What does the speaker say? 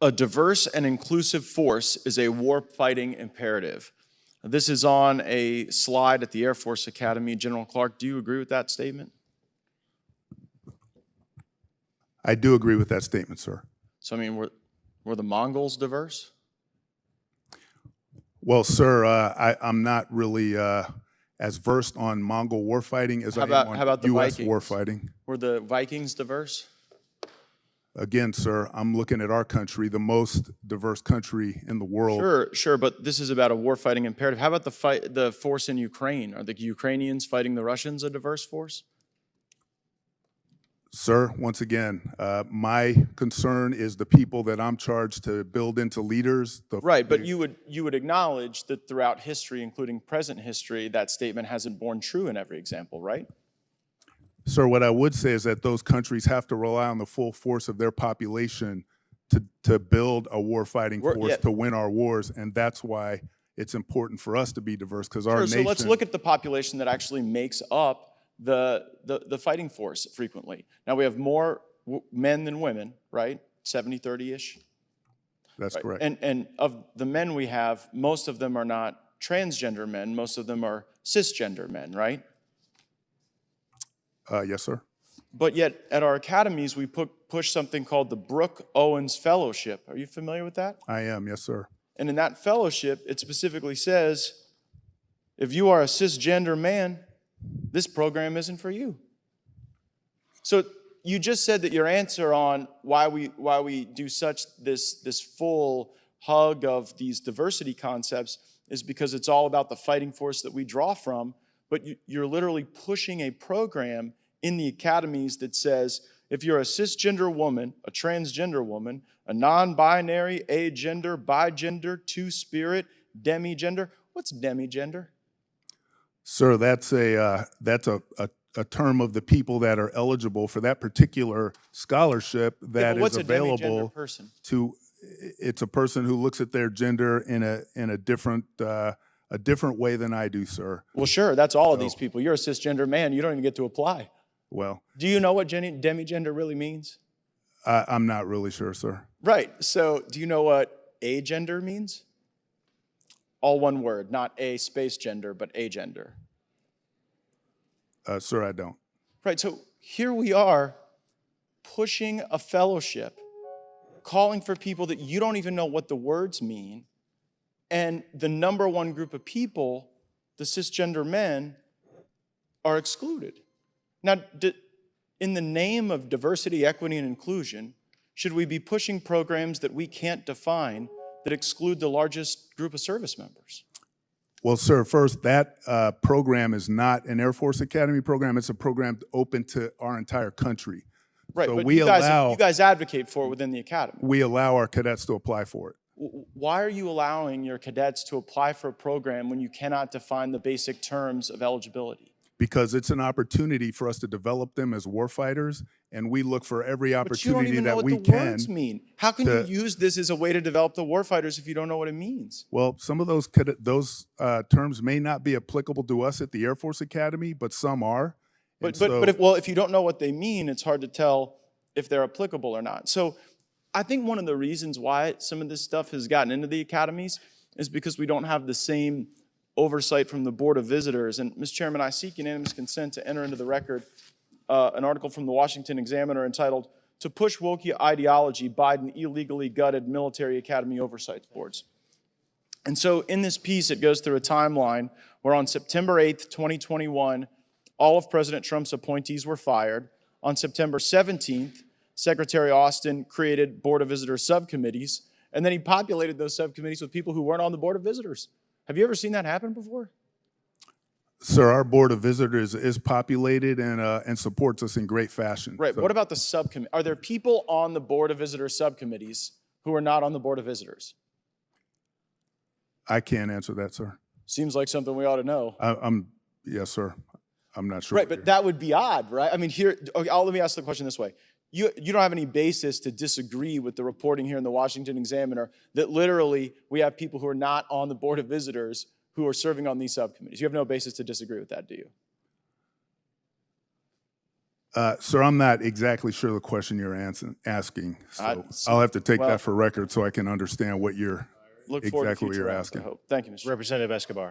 A diverse and inclusive force is a war-fighting imperative. This is on a slide at the Air Force Academy. General Clark, do you agree with that statement? I do agree with that statement, sir. So, I mean, were the Mongols diverse? Well, sir, I'm not really as versed on Mongol warfighting as I am on U.S. warfighting. Were the Vikings diverse? Again, sir, I'm looking at our country, the most diverse country in the world. Sure, but this is about a warfighting imperative. How about the force in Ukraine? Are the Ukrainians fighting the Russians a diverse force? Sir, once again, my concern is the people that I'm charged to build into leaders. Right, but you would acknowledge that throughout history, including present history, that statement hasn't borne true in every example, right? Sir, what I would say is that those countries have to rely on the full force of their population to build a war-fighting force to win our wars, and that's why it's important for us to be diverse, because our nation... So let's look at the population that actually makes up the fighting force frequently. Now, we have more men than women, right? 70-30-ish? That's correct. And of the men we have, most of them are not transgender men. Most of them are cisgender men, right? Yes, sir. But yet, at our academies, we push something called the Brooke Owens Fellowship. Are you familiar with that? I am, yes, sir. And in that fellowship, it specifically says, if you are a cisgender man, this program isn't for you. So you just said that your answer on why we do this full hug of these diversity concepts is because it's all about the fighting force that we draw from, but you're literally pushing a program in the academies that says, if you're a cisgender woman, a transgender woman, a non-binary, agender, bigender, two-spirit, demigender. What's demigender? Sir, that's a term of the people that are eligible for that particular scholarship that is available to. It's a person who looks at their gender in a different way than I do, sir. Well, sure, that's all of these people. You're a cisgender man. You don't even get to apply. Well, do you know what demigender really means? I'm not really sure, sir. Right. So do you know what agender means? All one word, not a space gender, but agender. Sir, I don't. Right. So here we are pushing a fellowship, calling for people that you don't even know what the words mean. And the number one group of people, the cisgender men, are excluded. Now, in the name of diversity, equity, and inclusion, should we be pushing programs that we can't define that exclude the largest group of service members? Well, sir, first, that program is not an Air Force Academy program. It's a program open to our entire country. Right, so but you guys advocate for it within the academy. We allow our cadets to apply for it. Why are you allowing your cadets to apply for a program when you cannot define the basic terms of eligibility? Because it's an opportunity for us to develop them as warfighters, and we look for every opportunity that we can. But you don't even know what the words mean. How can you use this as a way to develop the warfighters if you don't know what it means? Well, some of those terms may not be applicable to us at the Air Force Academy, but some are. But if you don't know what they mean, it's hard to tell if they're applicable or not. So I think one of the reasons why some of this stuff has gotten into the academies is because we don't have the same oversight from the Board of Visitors. And, Mr. Chairman, I seek unanimous consent to enter into the record an article from the Washington Examiner entitled, "To Push Woke Ideology, Biden Illegally Gutted Military Academy Oversight Boards." And so in this piece, it goes through a timeline where on September 8th, 2021, all of President Trump's appointees were fired. On September 17th, Secretary Austin created Board of Visitors subcommittees, and then he populated those subcommittees with people who weren't on the Board of Visitors. Have you ever seen that happen before? Sir, our Board of Visitors is populated and supports us in great fashion. Right. So. What about the subcommittee? Are there people on the Board of Visitors subcommittees who are not on the Board of Visitors? I can't answer that, sir. Seems like something we ought to know. Yes, sir. I'm not sure. Right, but that would be odd, right? I mean, let me ask the question this way. You don't have any basis to disagree with the reporting here in the Washington Examiner that literally we have people who are not on the Board of Visitors who are serving on these subcommittees. You have no basis to disagree with that, do you? Sir, I'm not exactly sure the question you're asking, so I'll have to take that for record so I can understand what you're Look forward to exactly what future you're rounds, I asking. hope. Thank you, Mr. Chairman. Representative Escobar.